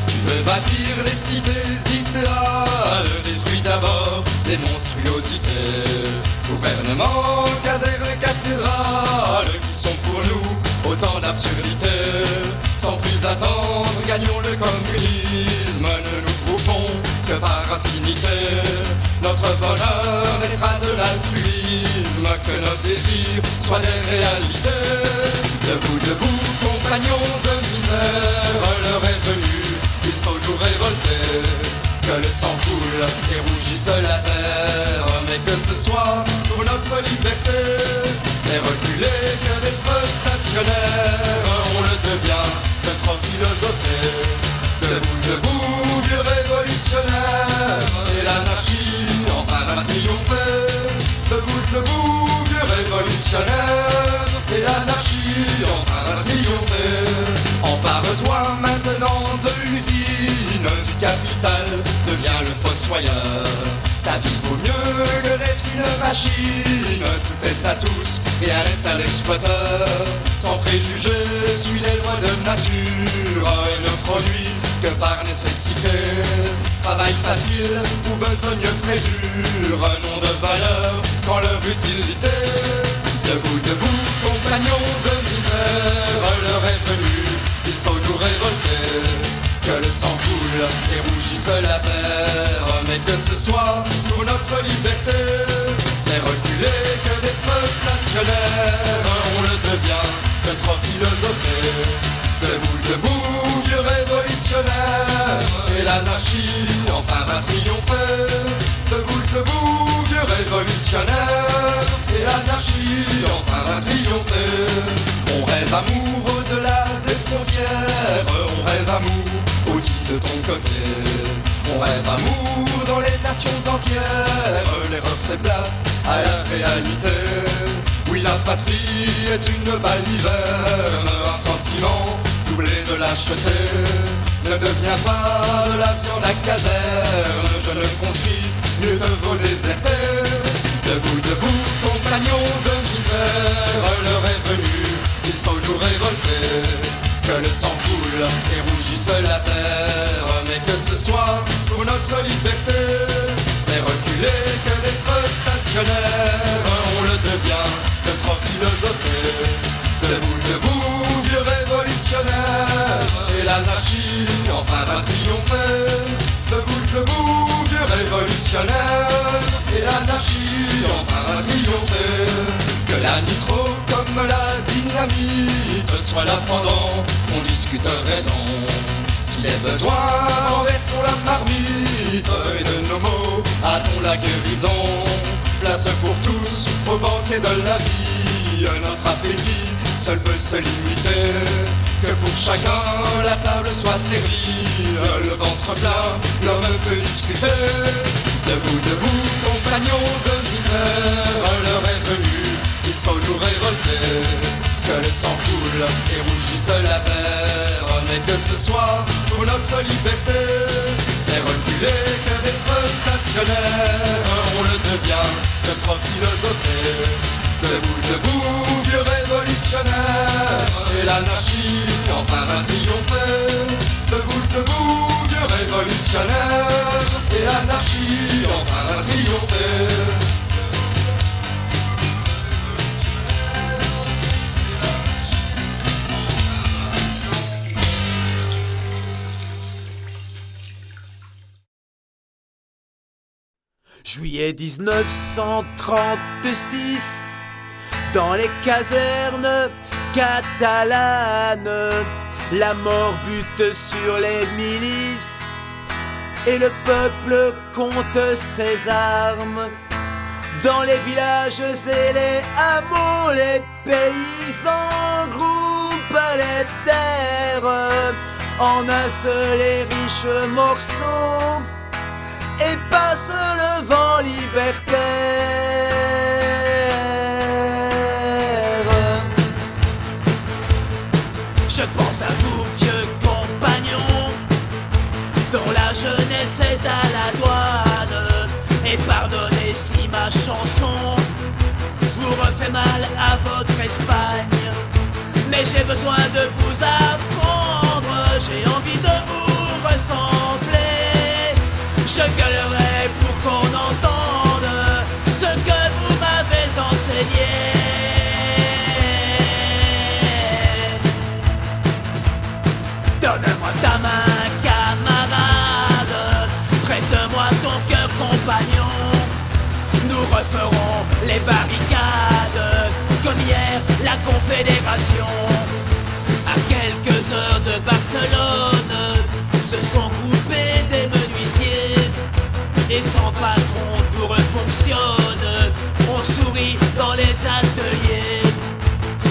Tu veux bâtir les cités idéales, détruis d'abord des monstruosités. Gouvernement, casernes, cathédrales, qui sont pour nous autant d'absurdités. Sans plus attendre, gagnons le communisme, ne nous groupons que par affinité. Notre bonheur naîtra de l'altruisme, que nos désirs soient des réalités. Debout, debout, compagnons de misère, l'heure est venue, il faut nous révolter. Que le sang coule et rougisse la terre, mais que ce soit pour notre liberté. C'est reculer que d'être stationnaire, on le devient de trop philosopher. Debout, debout, vieux révolutionnaire, et l'anarchie enfin va triompher. Debout, debout, vieux révolutionnaire, et l'anarchie enfin va triompher. Empare-toi maintenant de l'usine, du capital, deviens le fossoyeur. Ta vie vaut mieux que d'être une machine, tout est à tous, rien n'est à l'exploiteur. Sans préjugés, suis les lois de nature et ne produis que par nécessité. Travail facile ou besogne très dur, nom de valeur quand leur utilité. Debout, debout, compagnons de misère, l'heure est venue, il faut nous révolter. Que le sang coule et rougisse la terre, mais que ce soit pour notre liberté. C'est reculer que d'être stationnaire, on le devient de trop philosopher. Debout, debout, vieux révolutionnaire, et l'anarchie enfin va triompher. Debout, debout, vieux révolutionnaire, et l'anarchie enfin va triompher. On rêve amour au-delà des frontières, on rêve amour aussi de ton côté. On rêve amour dans les nations entières, l'erreur fait place à la réalité. Oui, la patrie est une baliverne, un sentiment doublé de lâcheté. Ne deviens pas de la viande à caserne, jeune conscrit, mieux te vaut déserter. Debout, debout, compagnons de misère, l'heure est venue, il faut nous révolter. Que le sang coule et rougisse la terre, mais que ce soit pour notre liberté. C'est reculer que d'être stationnaire, on le devient de trop philosopher. Debout, debout, vieux révolutionnaire, et l'anarchie enfin va triompher. Debout, debout, vieux révolutionnaire, et l'anarchie enfin va triompher. Que la nitro comme la dynamite soit là pendant qu'on discute raison. Si les besoins renversons la marmite, et de nos mots a-t-on la guérison. Place pour tous au banquet de la vie, notre appétit seul peut se limiter. Que pour chacun la table soit servie, le ventre plein, l'homme peut discuter. Debout, debout, compagnons de misère, l'heure est venue, il faut nous révolter. Que le sang coule et rougisse la terre, mais que ce soit pour notre liberté. C'est reculer que d'être stationnaire, on le devient de trop philosopher. Debout, debout, vieux révolutionnaire, et l'anarchie enfin va triompher. Debout, debout, vieux révolutionnaire, et l'anarchie enfin va triompher. Juillet 1936, dans les casernes catalanes, la mort bute sur les milices et le peuple compte ses armes. Dans les villages et les hameaux, les paysans groupent les terres en un seul et riche morceau, et passe le vent libertaire. Je pense à vous, vieux compagnons, dont la jeunesse est à la douane. Et pardonnez si ma chanson vous refait mal à votre esprit. besoin de vous apprendre, j'ai envie de vous ressembler. Je gueulerai pour qu'on entende ce que vous m'avez enseigné. Donne-moi ta main, camarade, prête-moi ton cœur, compagnon. Nous referons les barricades comme hier la Confédération. À quelques heures de Barcelone se sont groupés des menuisiers, et sans patron tout refonctionne. On sourit dans les ateliers,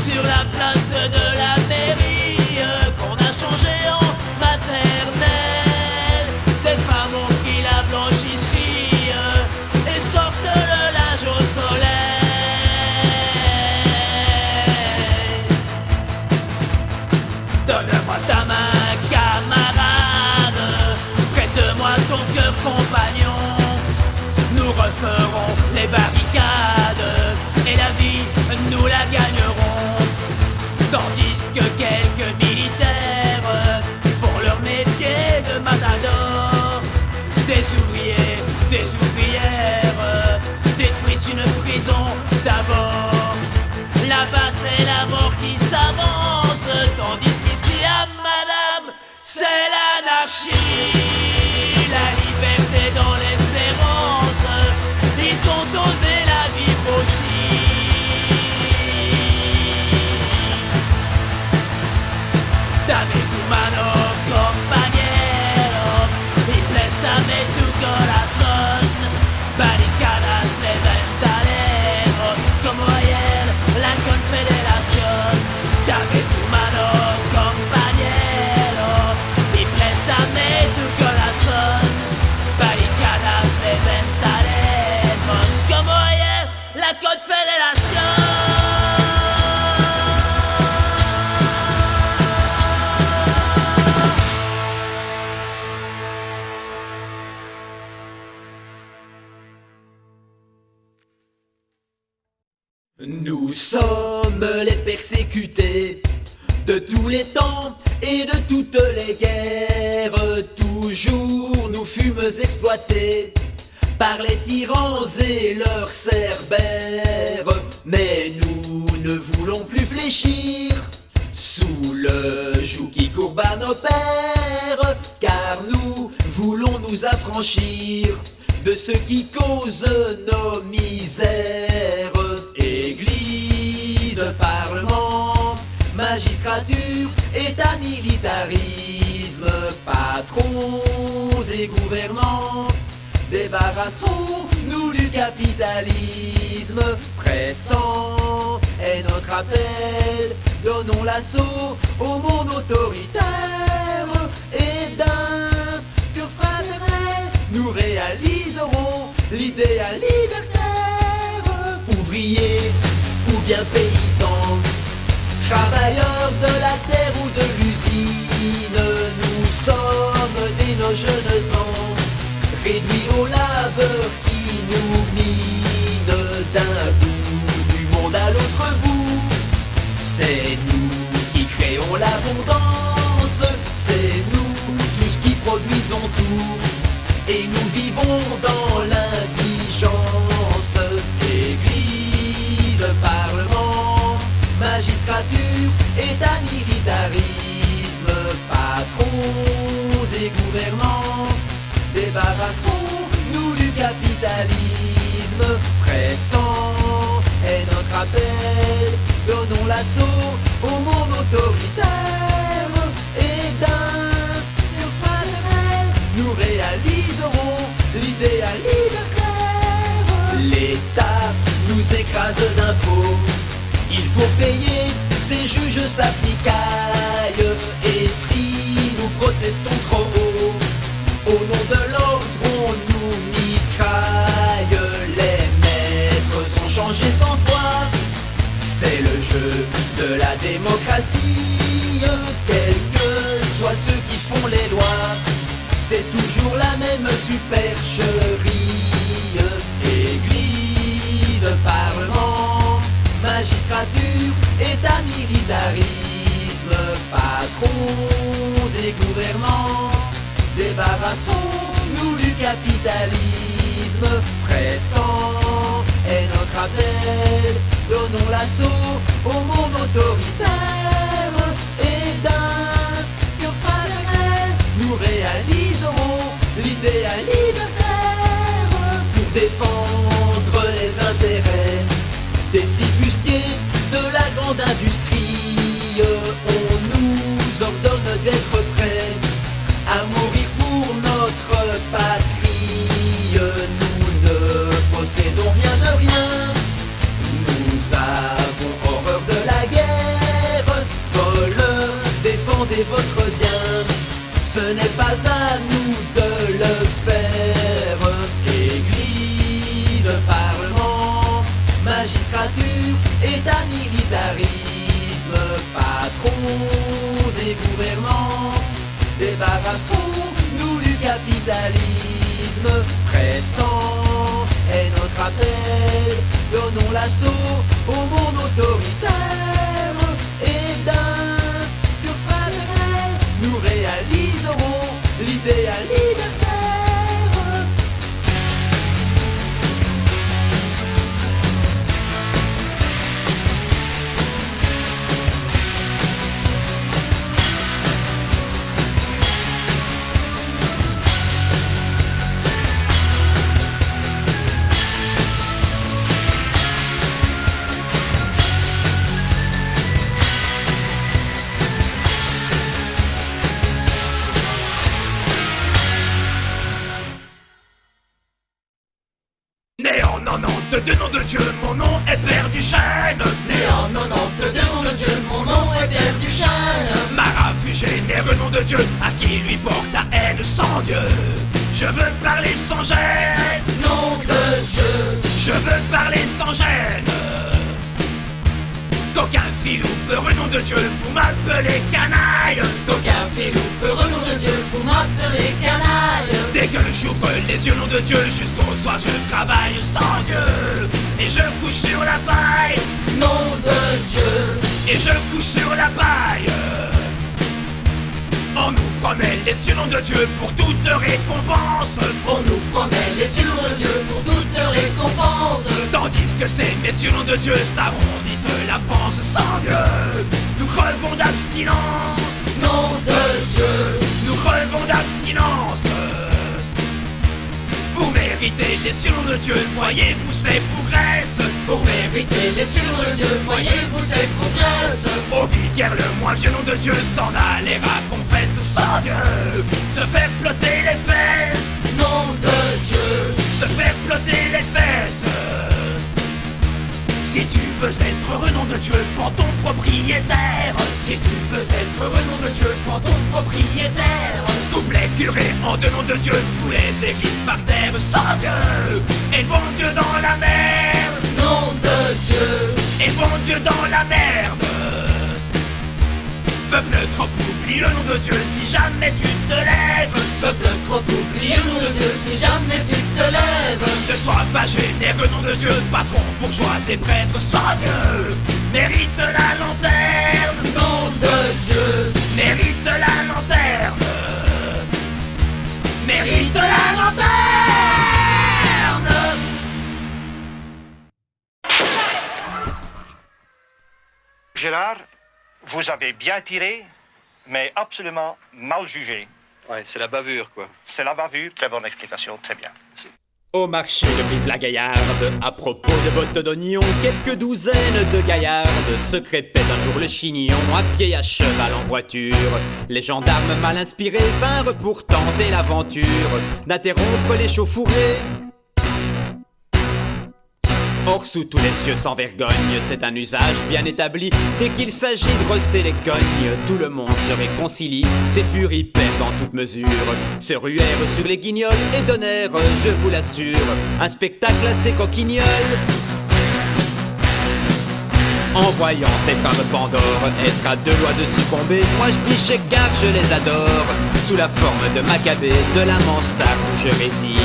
sur la place de la mairie qu'on a changé en maternelle. Des femmes ont pris la blanchisserie et sortent le linge au soleil. Donne-moi ta main, camarade, prête-moi ton cœur, compagnon. Nous referons les barricades et la vie, nous la gagnerons. Tandis que quelques militaires font leur métier de matador. Des ouvriers, des ouvrières détruisent une prison d'abord. Là-bas c'est la mort qui s'avance, tandis qu'ici à madame c'est l'anarchie. La liberté dans l'espérance, ils ont osé la vivre aussi. Dame tu mano, compañero, y préstame tu corazón. Barricadas levantaremos como ayer la Confederación. Dame tu mano, compañero, y préstame tu corazón. Barricadas levantaremos como ayer la Confederación. Nous sommes les persécutés de tous les temps et de toutes les guerres. Toujours nous fûmes exploités par les tyrans et leurs cerbères. Mais nous ne voulons plus fléchir sous le joug qui courbe à nos pères, car nous voulons nous affranchir de ceux qui causent nos misères. Église, parlement, magistrature, état, militarisme, patrons et gouvernants, débarrassons-nous du capitalisme. Pressant est notre appel, donnons l'assaut au monde autoritaire, et d'un cœur fraternel nous réaliserons l'idéal libertaire. Ouvriers ou bien paysans, travailleurs de la terre ou de l'usine, nous sommes dès nos jeunes ans réduits au labeur qui nous mine. D'un bout du monde à l'autre bout, c'est nous qui créons l'abondance, c'est nous tous qui produisons tout, et nous vivons dans l'indigence. Église, parlement, magistrature, état, militarisme, patrons et gouvernants, débarrassons-nous du capitalisme. Pressant est notre appel, donnons l'assaut au monde autoritaire, et d'un cœur fraternel nous réaliserons l'idéal libertaire. L'État nous écrase d'impôts, il faut payer, ces juges s'applicaillent, et si nous protestons trop haut, au nom de l'ordre on nous mitraille. Les maîtres ont changé sans foi, c'est le jeu de la démocratie. Quels que soient ceux qui font les lois, c'est toujours la même supercherie. Église, parlement, magistrature, état, militarisme, patrons et gouvernants, débarrassons-nous du capitalisme pressant est notre appel. Donnons l'assaut au monde autoritaire et d'un cœur fraternel, nous réaliserons l'idéal libertaire pour défendre les intérêts des flibustiers de la grande industrie. On nous ordonne d'être prêts à mourir pour notre patrie. Nous ne possédons rien de rien. Nous avons horreur de la guerre. Voleurs, défendez votre bien. Ce n'est pas à nous de le faire. Église, parlement, magistrature, état, militarisme, patrons et gouvernants, débarrassons-nous du capitalisme pressant est notre appel. Donnons l'assaut au monde autoritaire et d'un cœur fraternel, nous réaliserons l'idéal libertaire. Né en 92, nom de Dieu, mon nom est Père Duchesne. Né en 92, nom de Dieu, mon nom est Père Duchesne. Maravu généreux, nom de Dieu, à qui lui porte la haine sans Dieu. Je veux parler sans gêne. Nom de Dieu. Je veux parler sans gêne. Qu'aucun filou peureux, nom de Dieu, vous m'appelez canaille. Qu'aucun filou peureux, nom de Dieu, vous m'appelez canaille. Dès que j'ouvre les yeux, nom de Dieu, jusqu'au soir je travaille sans Dieu. Et je couche sur la paille. Nom de Dieu. Et je couche sur la paille. On nous promet les cieux, nom de Dieu, pour toute récompense. On nous promet les cieux, nom de Dieu, pour toute récompense. Tandis que ces messieurs, nom de Dieu, s'arrondissent la panse sans Dieu. Nous crevons d'abstinence. Nom de Dieu. Nous crevons d'abstinence. Pour mériter les cieux, nom de Dieu, voyez-vous ces bougresses. Pour mériter les cieux, nom de Dieu, voyez-vous ces progresses. Au vicaire le moins vieux, nom de Dieu, s'en aller à confesse sans Dieu. Se fait plotter les fesses. Nom de Dieu. Se fait plotter les fesses. Si tu veux être heureux, nom de Dieu, prends ton propriétaire. Si tu veux être heureux, nom de Dieu, prends ton propriétaire. Coupe les curés en deux, nom de Dieu, fous les églises par terre sans Dieu. Et le bon Dieu dans la merde. Nom de Dieu. Et le bon Dieu dans la merde. Peuple trop oublieux, nom de Dieu, si jamais tu te lèves. Peuple trop oublieux, nom de Dieu, si jamais tu te lèves. Ne sois pas généreux, nom de Dieu, patron, bourgeois et prêtre sans Dieu. Mérite la lanterne. Nom de Dieu. Mérite la lanterne. Mérite la lanterne. Gérard, vous avez bien tiré, mais absolument mal jugé. Ouais, c'est la bavure, quoi. C'est la bavure, très bonne explication, très bien. Au marché de Brive-la-Gaillarde, à propos de bottes d'oignons, quelques douzaines de gaillardes se crépaient un jour le chignon, à pied, à cheval, en voiture. Les gendarmes mal inspirés vinrent pour tenter l'aventure d'interrompre les chauffourées. Or sous tous les cieux sans vergogne, c'est un usage bien établi. Dès qu'il s'agit de rosser les cognes, tout le monde se réconcilie. Ces furies perdant toute mesure se ruèrent sur les guignols et donnèrent, je vous l'assure, un spectacle assez coquignol. En voyant cette femme Pandore être à deux doigts de succomber, moi je biche car je les adore. Sous la forme de Maccabée, de la mansarde où je réside,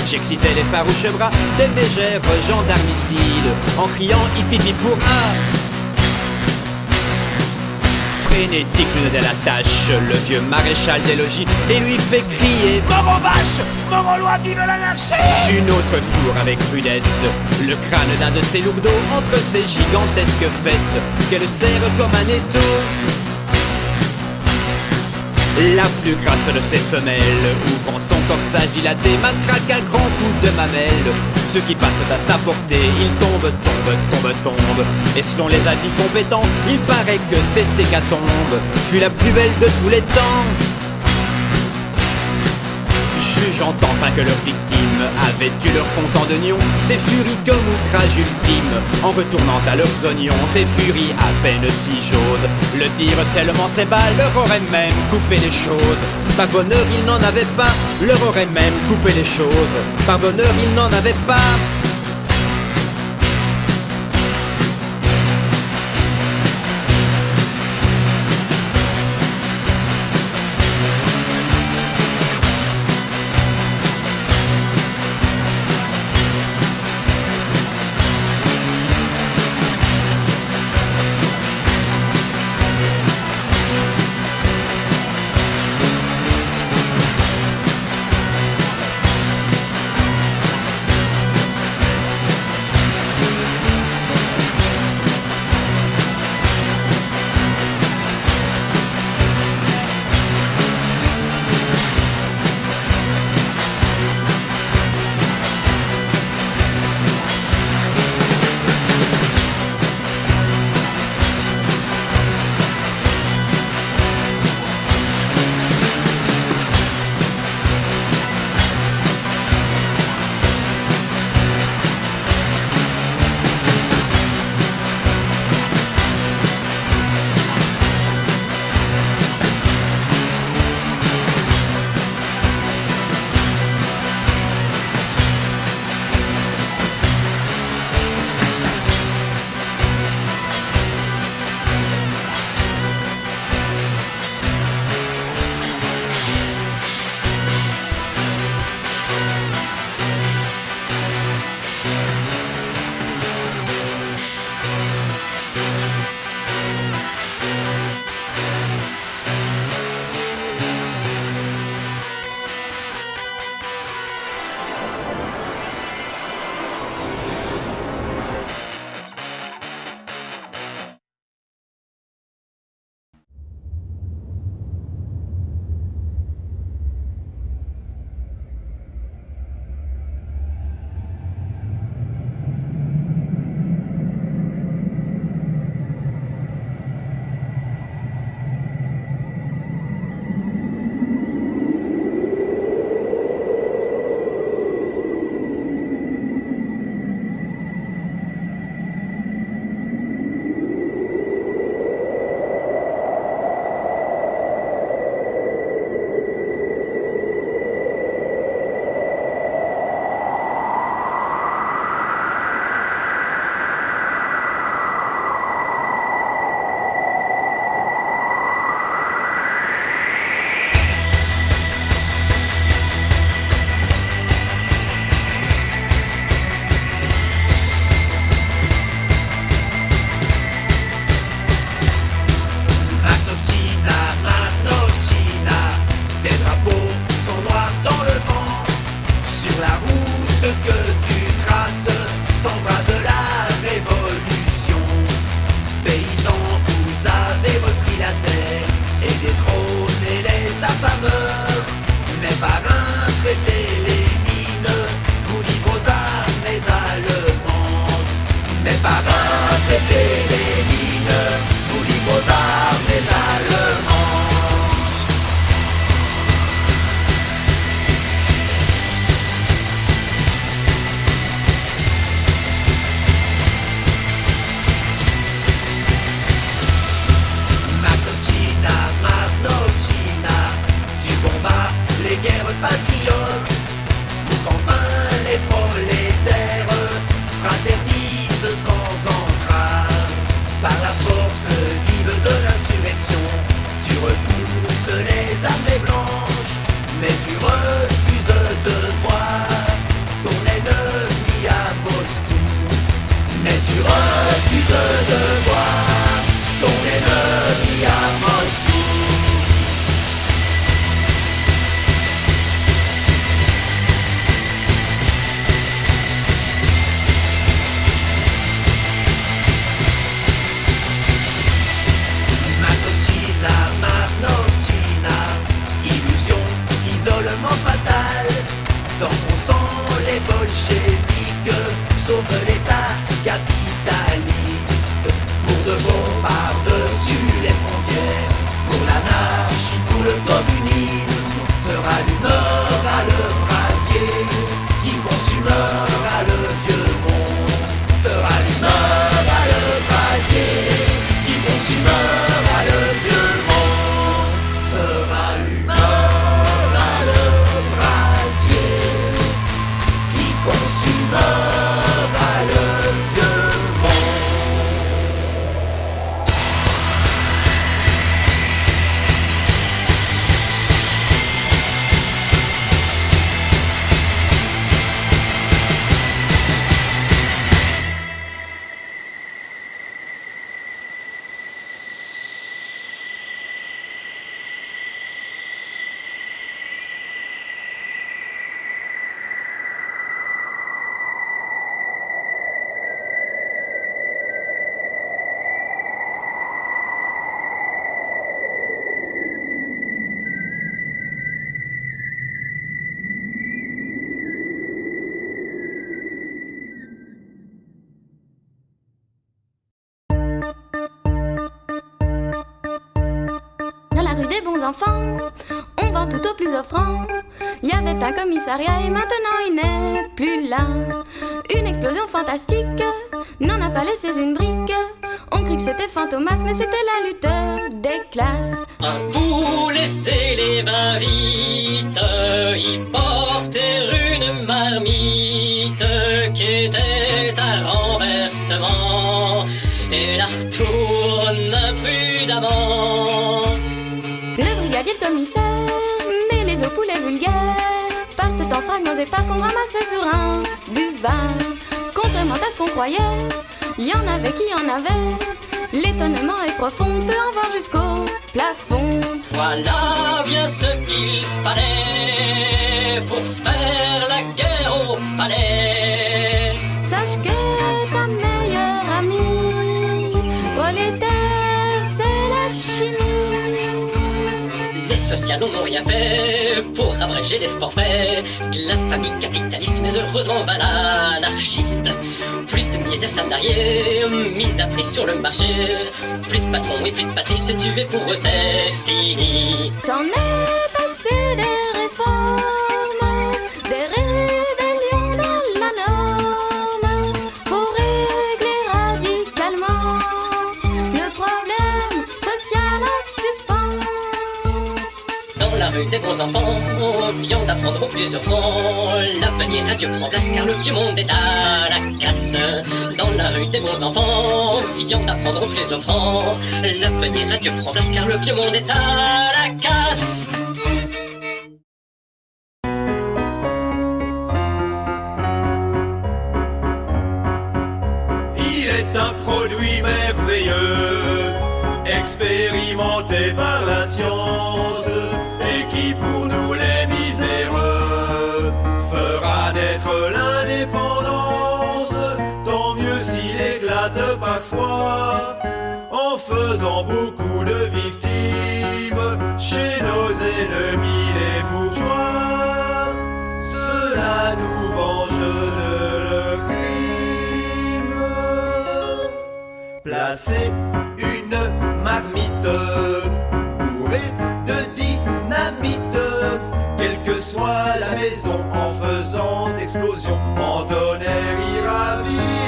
j'excitais les farouches bras des mégères gendarmicides en criant hip hip hip pour un. frénétique, l'une de la tâche, le vieux maréchal des logis, et lui fait crier Mort aux vaches, mort aux lois, vive l'anarchie. une autre fourre avec rudesse le crâne d'un de ses lourdeaux entre ses gigantesques fesses qu'elle serre comme un étau. La plus grasse de ses femelles, ouvrant son corsage dilaté, matraque à grands coups de mamelle ceux qui passent à sa portée. Ils tombent, tombent. Et selon les avis compétents, il paraît que cette hécatombe fut la plus belle de tous les temps. Jugeant enfin que leurs victimes avaient eu leur compte de nions, ces furies comme outrage ultime, en retournant à leurs oignons, ces furies à peine si j'ose le dire tellement ces balles leur auraient même coupé les choses. Par bonheur ils n'en avaient pas, leur auraient même coupé les choses. Par bonheur ils n'en avaient pas. Pour qu'enfin les prolétaires fraternisent sans bolcheviques sauvent l'État capitaliste. Pour de bon par-dessus les frontières, pour l'anarchie, pour le communisme, se rallumera le brasier qui consumera le vieux monde. Se rallumera le brasier qui consumera le vieux monde. Se rallumera le brasier qui consumera le vieux monde. Dans la rue des bons enfants, on vend tout au plus offrant. Il y avait un commissariat et maintenant il n'est plus là. Une explosion fantastique n'en a pas laissé une brique. On crut que c'était Fantomas, mais c'était la lutte des classes. Un poulet c'est les vins vite, il portait une marmite qui était à renversement et la retourne prudemment. Le brigadier le commissaire, mais les eaux poulets vulgaires partent en fragments épars qu'on ramassait sur un buvard. Contrairement à ce qu'on croyait, il y en avait qui en avaient. L'étonnement est profond, on peut en voir jusqu'au plafond. Voilà bien ce qu'il fallait pour faire la guerre au palais. Sache que ta meilleure amie, prolétaire, c'est la chimie. Les socialos n'ont rien fait pour abréger les forfaits de la famille capitaliste, mais heureusement va l'anarchiste. Plus de misère salariée, mise à prix sur le marché. Plus de patrons et plus de patries, se tuer pour eux c'est fini. C'en est passé des réformes, des rébellions dans la norme. Faut régler radicalement le problème social en suspens. Dans la rue des bons enfants, viande à prendre au plus offrant. L'avenir à Dieu prend place car le vieux monde est à la casse. Dans la rue des bons enfants, viande à prendre au plus offrant. L'avenir à Dieu prend place car le vieux monde est à la casse. Il est un produit merveilleux, expérimenté par la science, et qui pour nous les miséreux fera naître l'indépendance. Tant mieux s'il éclate parfois, en faisant beaucoup de victimes chez nos ennemis les bourgeois. Cela nous venge de leurs crimes. Placer une marmite bourrée de dynamite, quelle que soit la maison, en faisant explosion en tonnerre iravite.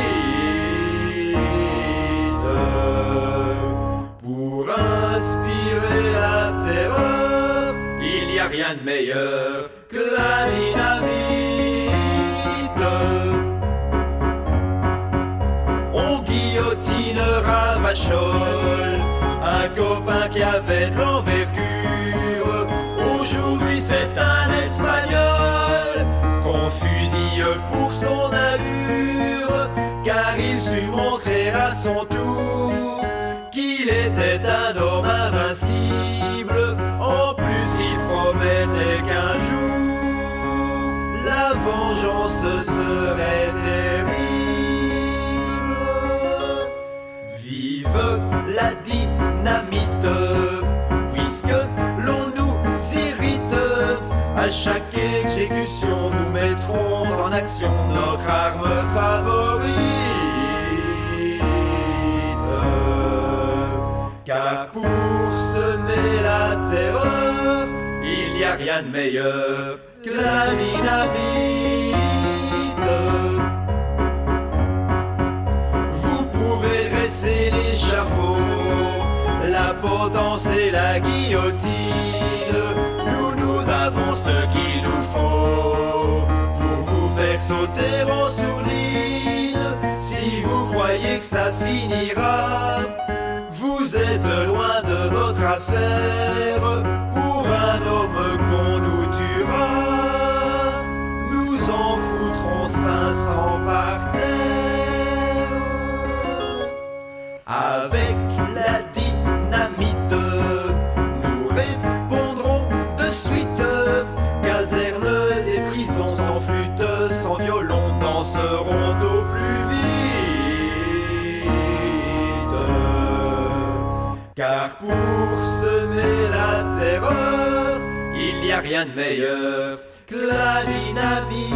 Pour inspirer la terreur, il n'y a rien de meilleur que la dynamite. On guillotinera Vachol, un copain qui avait de l'envergure. Aujourd'hui c'est un Espagnol qu'on fusille pour son allure, car il sut montrer à son tour qu'il était un homme invincible. En plus il promettait qu'un jour la vengeance serait terrible. Vive la dynamite, puisque l'on nous irrite à À chaque exécution, nous mettrons en action notre arme favorite. Car pour semer la terreur, il n'y a rien de meilleur que la dynamite. Vous pouvez dresser l'échafaud, la potence et la guillotine. Nous avons ce qu'il nous faut pour vous faire sauter en sourdine. Si vous croyez que ça finira, vous êtes loin de votre affaire. Pour un homme qu'on nous tuera, nous en foutrons 500 par terre. Avec la dynamite, nous répondrons de suite. Casernes et prisons sans flûte, sans violon, danseront au plus vite. Car pour semer la terreur, il n'y a rien de meilleur que la dynamite.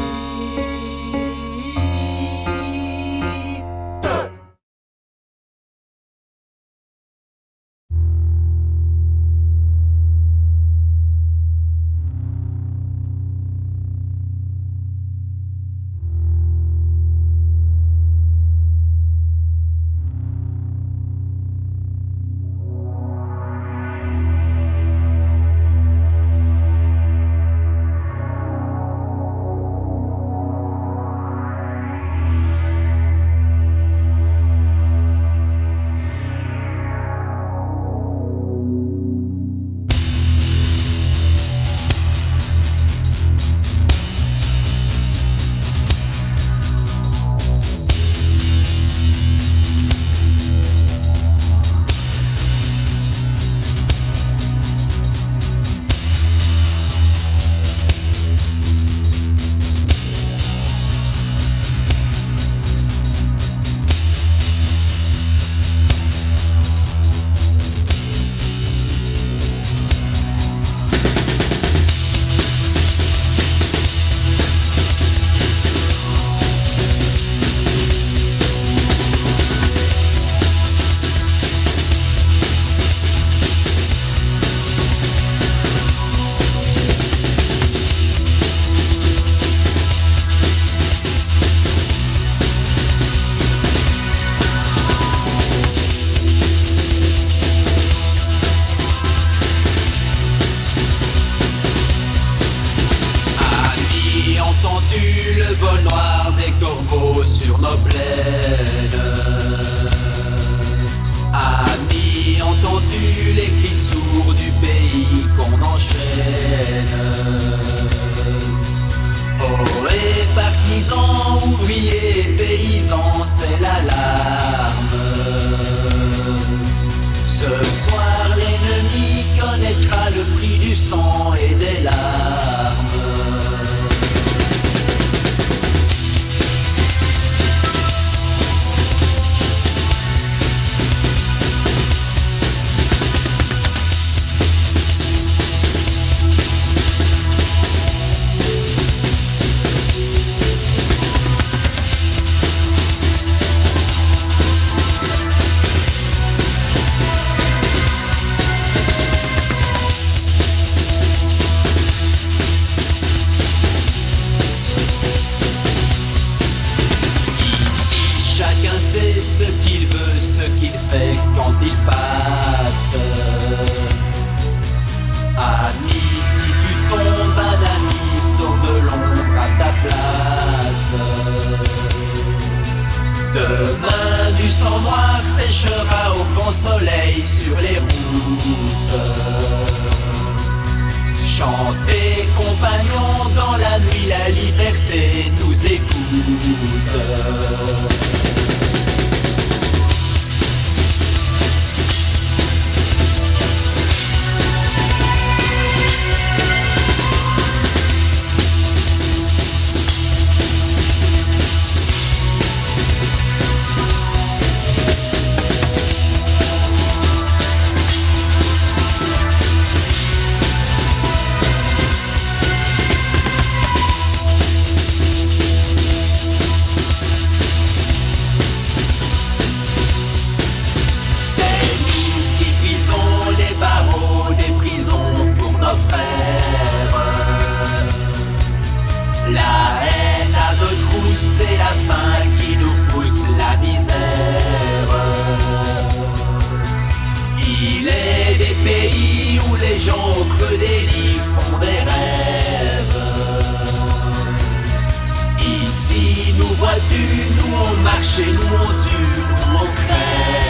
les gens au creux des lits font des rêves. Ici nous vois-tu, nous on marche et nous on tue, nous on crève.